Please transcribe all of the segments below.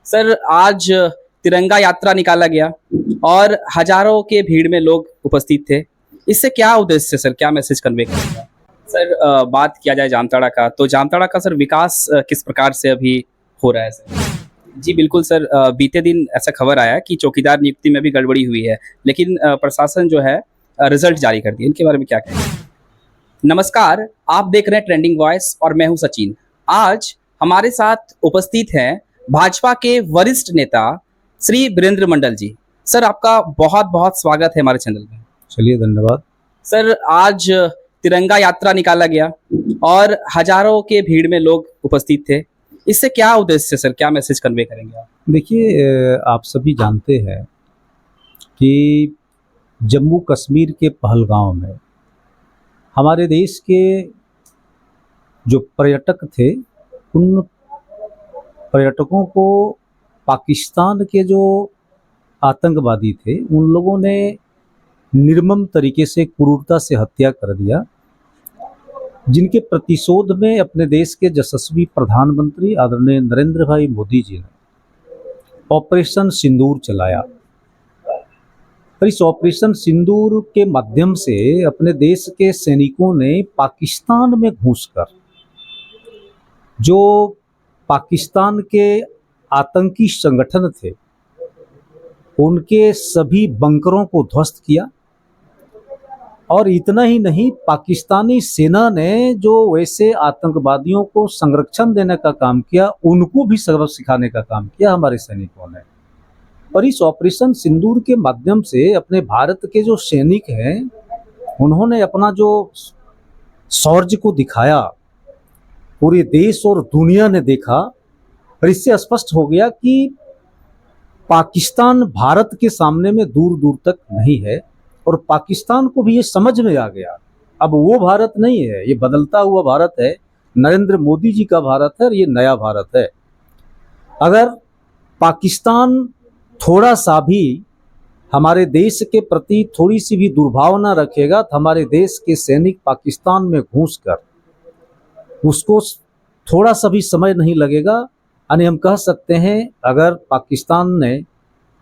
Sir आज तिरंगा यात्रा निकाला गया और हजारों के भीड़ में लोग उपस्थित थे। इससे क्या उद्देश्य है सर? क्या मैसेज कन्वे करेगा? सर बात किया जाए जामताड़ा का, तो जामताड़ा का सर विकास किस प्रकार से अभी हो रहा है सर? जी बिल्कुल सर, बीते दिन ऐसा खबर आया कि चौकीदार नियुक्ति में भी गड़बड़ी हुई है, लेकिन प्रशासन जो है रिजल्ट जारी कर दिया। इनके बारे में क्या कहेंगे? नमस्कार, आप देख रहे हैं ट्रेंडिंग वॉइस और मैं हूं सचिन। आज हमारे साथ उपस्थित हैं भाजपा के वरिष्ठ नेता श्री वीरेंद्र मंडल जी। सर आपका बहुत बहुत स्वागत है हमारे चैनल में। चलिए, धन्यवाद। सर आज तिरंगा यात्रा निकाला गया और हजारों के भीड़ में लोग उपस्थित थे। इससे क्या उद्देश्य है सर? क्या मैसेज कन्वे करेंगे आप? देखिए, आप सभी जानते हैं कि जम्मू कश्मीर के पहलगांव में हमारे देश के जो पर्यटक थे, उन पर्यटकों को पाकिस्तान के जो आतंकवादी थे, उन लोगों ने निर्मम तरीके से क्रूरता से हत्या कर दिया, जिनके प्रतिशोध में अपने देश के यशस्वी प्रधानमंत्री आदरणीय नरेंद्र भाई मोदी जी ने ऑपरेशन सिंदूर चलाया। और इस ऑपरेशन सिंदूर के माध्यम से अपने देश के सैनिकों ने पाकिस्तान में घुसकर जो पाकिस्तान के आतंकी संगठन थे, उनके सभी बंकरों को ध्वस्त किया। और इतना ही नहीं, पाकिस्तानी सेना ने जो वैसे आतंकवादियों को संरक्षण देने का काम किया, उनको भी सबक सिखाने का काम किया हमारे सैनिकों ने। और इस ऑपरेशन सिंदूर के माध्यम से अपने भारत के जो सैनिक हैं, उन्होंने अपना जो शौर्य को दिखाया, पूरे देश और दुनिया ने देखा। और इससे स्पष्ट हो गया कि पाकिस्तान भारत के सामने में दूर दूर तक नहीं है। और पाकिस्तान को भी ये समझ में आ गया, अब वो भारत नहीं है, ये बदलता हुआ भारत है, नरेंद्र मोदी जी का भारत है और ये नया भारत है। अगर पाकिस्तान थोड़ा सा भी हमारे देश के प्रति थोड़ी सी भी दुर्भावना रखेगा, तो हमारे देश के सैनिक पाकिस्तान में घुसकर उसको थोड़ा सा भी समय नहीं लगेगा। यानी हम कह सकते हैं, अगर पाकिस्तान ने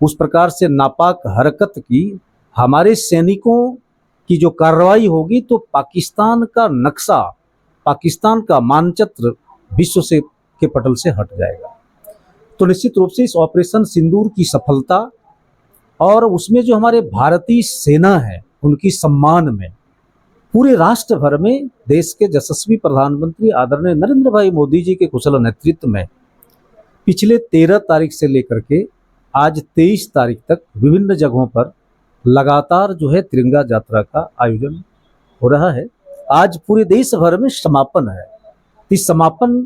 उस प्रकार से नापाक हरकत की, हमारे सैनिकों की जो कार्रवाई होगी, तो पाकिस्तान का नक्शा, पाकिस्तान का मानचित्र विश्व से के पटल से हट जाएगा। तो निश्चित रूप से इस ऑपरेशन सिंदूर की सफलता और उसमें जो हमारे भारतीय सेना है, उनकी सम्मान में पूरे राष्ट्र भर में देश के यशस्वी प्रधानमंत्री आदरणीय नरेंद्र भाई मोदी जी के कुशल नेतृत्व में पिछले 13 तारीख से लेकर के आज 23 तारीख तक विभिन्न जगहों पर लगातार जो है तिरंगा यात्रा का आयोजन हो रहा है। आज पूरे देश भर में समापन है। इस समापन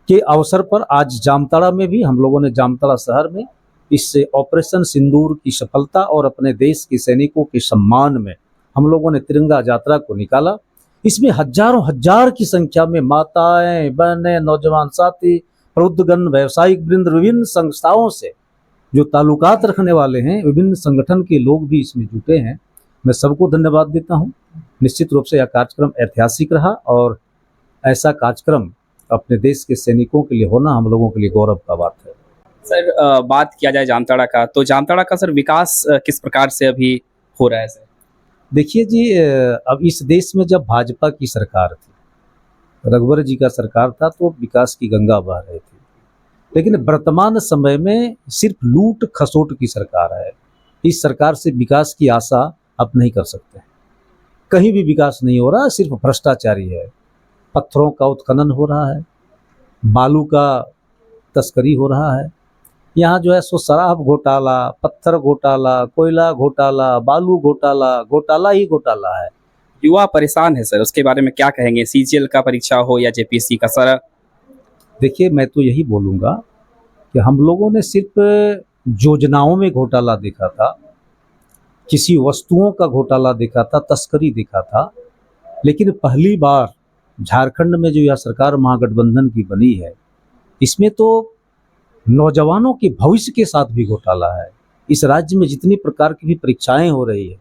के अवसर पर आज जामताड़ा में भी हम लोगों ने जामताड़ा शहर में इस ऑपरेशन सिंदूर की सफलता और अपने देश के सैनिकों के सम्मान में हम लोगों ने तिरंगा यात्रा को निकाला। इसमें हजारों हजार की संख्या में माताएं, बहनें, नौजवान साथी, प्रबुद्धगण, व्यावसायिक वृंद, विभिन्न संस्थाओं से जो ताल्लुकात रखने वाले हैं, विभिन्न संगठन के लोग भी इसमें जुटे हैं। मैं सबको धन्यवाद देता हूं। निश्चित रूप से यह कार्यक्रम ऐतिहासिक रहा और ऐसा कार्यक्रम अपने देश के सैनिकों के लिए होना हम लोगों के लिए गौरव का बात है। सर बात किया जाए जामताड़ा का, तो जामताड़ा का सर विकास किस प्रकार से अभी हो रहा है सर? देखिए जी, अब इस देश में जब भाजपा की सरकार थी, रघुवर जी का सरकार था, तो विकास की गंगा बह रही थी। लेकिन वर्तमान समय में सिर्फ लूट खसोट की सरकार है। इस सरकार से विकास की आशा आप नहीं कर सकते। कहीं भी विकास नहीं हो रहा, सिर्फ भ्रष्टाचारी है। पत्थरों का उत्खनन हो रहा है, बालू का तस्करी हो रहा है। यहाँ जो है सो शराब घोटाला, पत्थर घोटाला, कोयला घोटाला, बालू घोटाला, घोटाला ही घोटाला है। युवा परेशान है सर, उसके बारे में क्या कहेंगे? सीजीएल का परीक्षा हो या जेपीएससी का सर? देखिए, मैं तो यही बोलूँगा कि हम लोगों ने सिर्फ योजनाओं में घोटाला देखा था, किसी वस्तुओं का घोटाला देखा था, तस्करी देखा था। लेकिन पहली बार झारखंड में जो यह सरकार महागठबंधन की बनी है, इसमें तो नौजवानों के भविष्य के साथ भी घोटाला है। इस राज्य में जितनी प्रकार की भी परीक्षाएं हो रही है,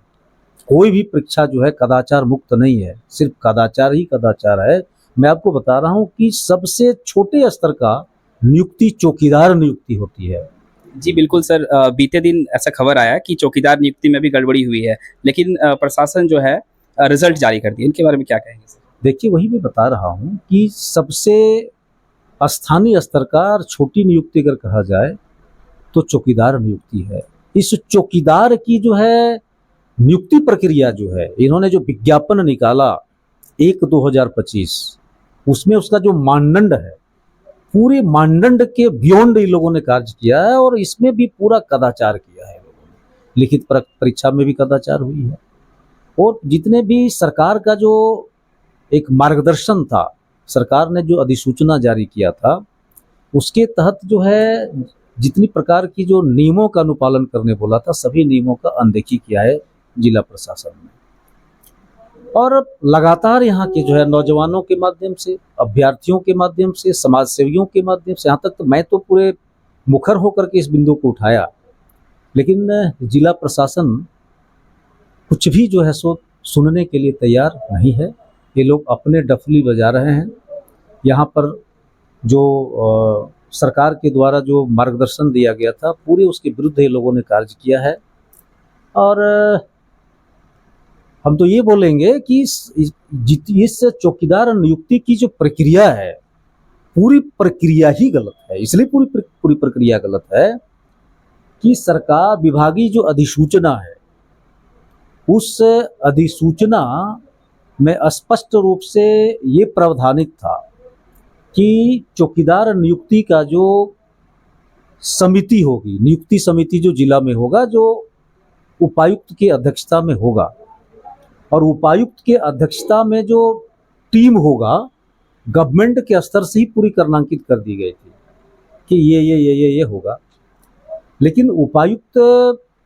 कोई भी परीक्षा जो है कदाचार मुक्त नहीं है, सिर्फ कदाचार ही कदाचार है। मैं आपको बता रहा हूं कि सबसे छोटे स्तर का नियुक्ति चौकीदार नियुक्ति होती है। जी बिल्कुल सर, बीते दिन ऐसा खबर आया कि चौकीदार नियुक्ति में भी गड़बड़ी हुई है, लेकिन प्रशासन जो है रिजल्ट जारी कर दिया, इनके बारे में क्या कहेंगे सर? देखिए, वही मैं बता रहा हूँ कि सबसे स्थानीय स्तर का और छोटी नियुक्ति अगर कहा जाए तो चौकीदार नियुक्ति है। इस चौकीदार की जो है नियुक्ति प्रक्रिया जो है, इन्होंने जो विज्ञापन निकाला 1/2025, उसमें उसका जो मानदंड है, पूरे मानदंड के बियॉन्ड इन लोगों ने कार्य किया है और इसमें भी पूरा कदाचार किया है लोगों ने। लिखित परीक्षा में भी कदाचार हुई है और जितने भी सरकार का जो एक मार्गदर्शन था, सरकार ने जो अधिसूचना जारी किया था, उसके तहत जो है जितनी प्रकार की जो नियमों का अनुपालन करने बोला था, सभी नियमों का अनदेखी किया है जिला प्रशासन ने। और लगातार यहाँ के जो है नौजवानों के माध्यम से, अभ्यर्थियों के माध्यम से, समाज सेवियों के माध्यम से, यहाँ तक तो मैं तो पूरे मुखर होकर के इस बिंदु को उठाया, लेकिन जिला प्रशासन कुछ भी जो है सो सुनने के लिए तैयार नहीं है। ये लोग अपने डफली बजा रहे हैं। यहाँ पर जो सरकार के द्वारा जो मार्गदर्शन दिया गया था, पूरे उसके विरुद्ध ये लोगों ने कार्य किया है। और हम तो ये बोलेंगे कि इस चौकीदार नियुक्ति की जो प्रक्रिया है, पूरी प्रक्रिया ही गलत है। इसलिए पूरी प्रक्रिया गलत है कि सरकार विभागीय जो अधिसूचना है, उस अधिसूचना में स्पष्ट रूप से ये प्रावधानित था कि चौकीदार नियुक्ति का जो समिति होगी, नियुक्ति समिति जो जिला में होगा, जो उपायुक्त की अध्यक्षता में होगा, और उपायुक्त के अध्यक्षता में जो टीम होगा, गवर्नमेंट के स्तर से ही पूरी क्रमांकित कर दी गई थी कि ये होगा। लेकिन उपायुक्त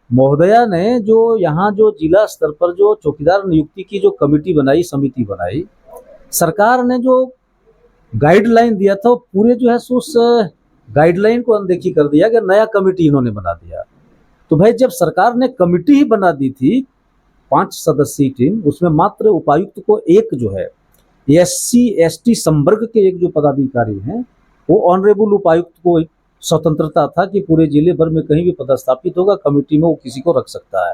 महोदया ने जो यहाँ जो जिला स्तर पर जो चौकीदार नियुक्ति की जो कमेटी बनाई, समिति बनाई, सरकार ने जो गाइडलाइन दिया था, वो पूरे जो है उस गाइडलाइन को अनदेखी कर दिया कि नया कमेटी इन्होंने बना दिया। तो भाई, जब सरकार ने कमेटी ही बना दी थी 5 सदस्यीय टीम, उसमें मात्र उपायुक्त को एक जो है SC ST संवर्ग के एक जो पदाधिकारी हैं, वो ऑनरेबल उपायुक्त को स्वतंत्रता था कि पूरे जिले भर में कहीं भी पदस्थापित होगा, कमेटी में वो किसी को रख सकता है।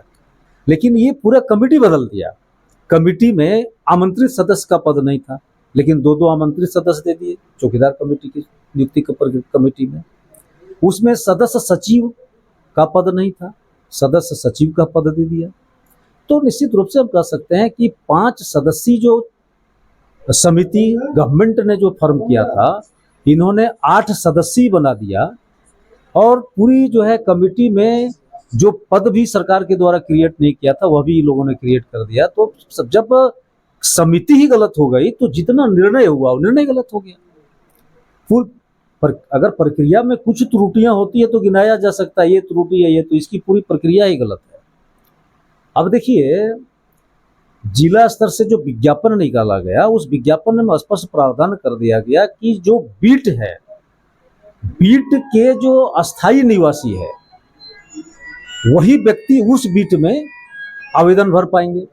लेकिन ये पूरा कमेटी बदल दिया। कमेटी में आमंत्रित सदस्य का पद नहीं था, लेकिन 2 आमंत्रित सदस्य दे दिए चौकीदार कमेटी की नियुक्ति कमेटी में। उसमें सदस्य सचिव का पद नहीं था, सदस्य सचिव का पद दे दिया। तो निश्चित रूप से हम कह सकते हैं कि 5 सदस्यीय जो समिति गवर्नमेंट ने जो फॉर्म किया था, इन्होंने 8 सदस्यीय बना दिया और पूरी जो है कमेटी में जो पद भी सरकार के द्वारा क्रिएट नहीं किया था, वह भी इन लोगों ने क्रिएट कर दिया। तो जब समिति ही गलत हो गई, तो जितना निर्णय हुआ वो निर्णय गलत हो गया। अगर प्रक्रिया में कुछ त्रुटियां होती है तो गिनाया जा सकता है, ये त्रुटि है, ये तो इसकी पूरी प्रक्रिया ही गलत है। अब देखिए, जिला स्तर से जो विज्ञापन निकाला गया, उस विज्ञापन में स्पष्ट प्रावधान कर दिया गया कि जो बीट है, बीट के जो अस्थायी निवासी है, वही व्यक्ति उस बीट में आवेदन भर पाएंगे।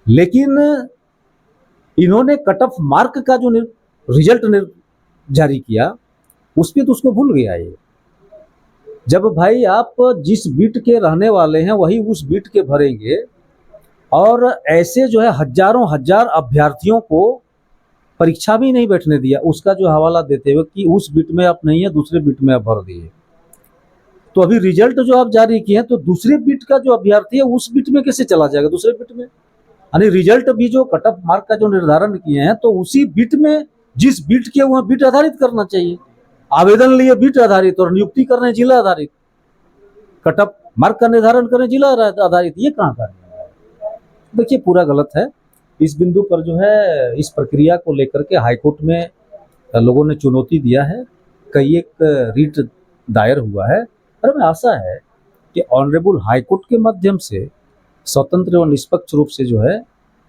लेकिन इन्होंने कट ऑफ मार्क का जो रिजल्ट जारी किया, उस पर तो उसको भूल गया ये। जब भाई आप जिस बीट के रहने वाले हैं, वही उस बीट के भरेंगे, और ऐसे जो है हजारों हजार अभ्यर्थियों को परीक्षा भी नहीं बैठने दिया, उसका जो हवाला देते हुए कि उस बीट में आप नहीं है, दूसरे बीट में आप भर दिए। तो अभी रिजल्ट जो आप जारी किए हैं, तो दूसरे बीट का जो अभ्यर्थी है उस बीट में कैसे चला जाएगा, दूसरे बीट में? यानी रिजल्ट भी जो कट ऑफ मार्क का जो निर्धारण किए हैं, तो उसी बीट में जिस बीट के वह बीट आधारित करना चाहिए। आवेदन लिए बीट आधारित और नियुक्ति कर रहे हैं जिला आधारित, कट ऑफ मार्क का निर्धारण करें जिला आधारित, ये कहाँ का? देखिए, पूरा गलत है। इस बिंदु पर जो है इस प्रक्रिया को लेकर के हाईकोर्ट में लोगों ने चुनौती दिया है, कई एक रिट दायर हुआ है, और हमें आशा है कि ऑनरेबल हाईकोर्ट के माध्यम से स्वतंत्र और निष्पक्ष रूप से जो है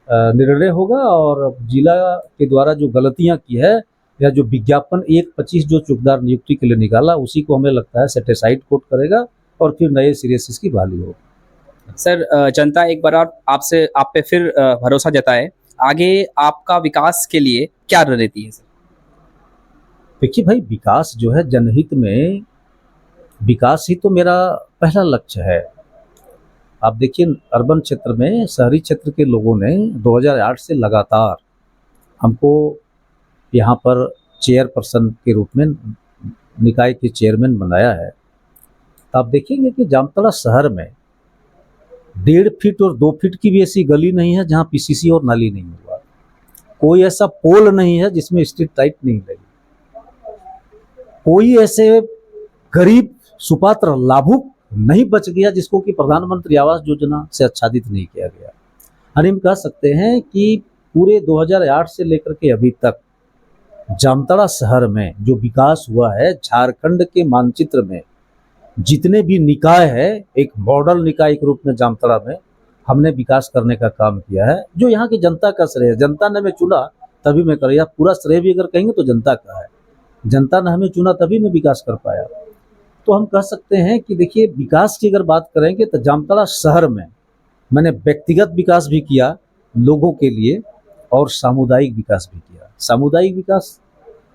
निर्णय होगा, और जिला के द्वारा जो गलतियां की है, या जो विज्ञापन 1/25 जो चौकीदार नियुक्ति के लिए निकाला, उसी को हमें लगता है सेटिसाइड कोर्ट करेगा और फिर नए सिरे से इसकी बहाली होगी। सर, जनता एक बार और आप पे फिर भरोसा जताए, आगे आपका विकास के लिए क्या रणनीति है सर? देखिए भाई, विकास जो है जनहित में, विकास ही तो मेरा पहला लक्ष्य है। आप देखिए, अर्बन क्षेत्र में, शहरी क्षेत्र के लोगों ने 2008 से लगातार हमको यहाँ पर चेयरपर्सन के रूप में, निकाय के चेयरमैन बनाया है। तो आप देखेंगे कि जामताड़ा शहर में 1.5 फीट और 2 फीट की भी ऐसी गली नहीं है जहाँ पीसीसी और नाली नहीं हुआ। कोई ऐसा पोल नहीं है जिसमें स्ट्रीट लाइट नहीं लगी। कोई ऐसे गरीब सुपात्र लाभुक नहीं बच गया जिसको कि प्रधानमंत्री आवास योजना से आच्छादित नहीं किया गया। हम कह सकते हैं कि पूरे 2008 से लेकर के अभी तक जामताड़ा शहर में जो विकास हुआ है, झारखंड के मानचित्र में जितने भी निकाय है, एक मॉडल निकाय के रूप में जामताड़ा में हमने विकास करने का काम किया है, जो यहाँ की जनता का श्रेय है। जनता ने हमें चुना तभी मैं कर, या पूरा श्रेय भी अगर कहेंगे तो जनता का है। जनता ने हमें चुना तभी मैं विकास कर पाया। तो हम कह सकते हैं कि देखिए, विकास की अगर बात करेंगे तो जामताड़ा शहर में मैंने व्यक्तिगत विकास भी किया लोगों के लिए, और सामुदायिक विकास भी किया। सामुदायिक विकास,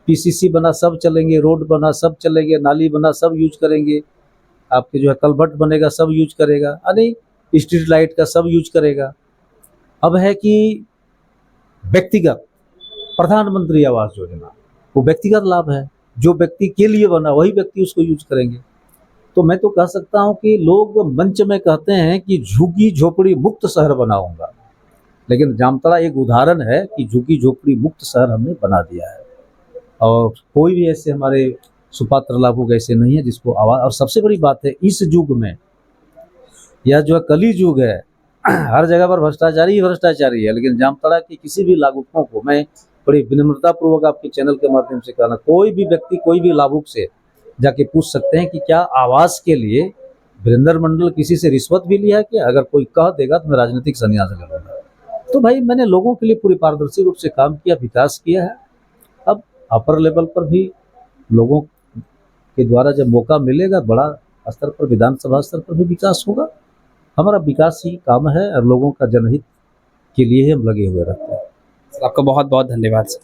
पीसीसी बना सब चलेंगे, रोड बना सब चलेंगे, नाली बना सब यूज करेंगे, आपके जो है कलवर्ट बनेगा सब यूज करेगा, अरे स्ट्रीट लाइट का सब यूज करेगा। अब है कि व्यक्तिगत प्रधानमंत्री आवास योजना, वो व्यक्तिगत लाभ है, जो व्यक्ति के लिए बना वही व्यक्ति उसको यूज करेंगे। तो मैं तो कह सकता हूँ कि लोग मंच में कहते हैं कि झुग्गी झोपड़ी मुक्त शहर बनाऊंगा, लेकिन जामताड़ा एक उदाहरण है कि झुग्गी झोपड़ी मुक्त शहर हमने बना दिया है। और कोई भी ऐसे हमारे सुपात्र लाभुक ऐसे नहीं है जिसको आवाज। और सबसे बड़ी बात है, इस युग में, यह जो है कली युग है, हर जगह पर भ्रष्टाचारी ही भ्रष्टाचारी है, लेकिन जामताड़ा के किसी भी लाभुकों को मैं बड़ी विनम्रता पूर्वक आपके चैनल के माध्यम से कहना, कोई भी व्यक्ति कोई भी लाभुक से जाके पूछ सकते हैं कि क्या आवास के लिए वीरेंद्र मंडल किसी से रिश्वत भी लिया है क्या? अगर कोई कह देगा तो मैं राजनीतिक संन्यास ले लूंगा। तो भाई, मैंने लोगों के लिए पूरी पारदर्शी रूप से काम किया, विकास किया है। अब अपर लेवल पर भी लोगों के द्वारा जब मौका मिलेगा, बड़ा स्तर पर, विधानसभा स्तर पर भी विकास होगा। हमारा विकास ही काम है और लोगों का जनहित के लिए ही हम लगे हुए रहते हैं। आपका बहुत बहुत धन्यवाद सर।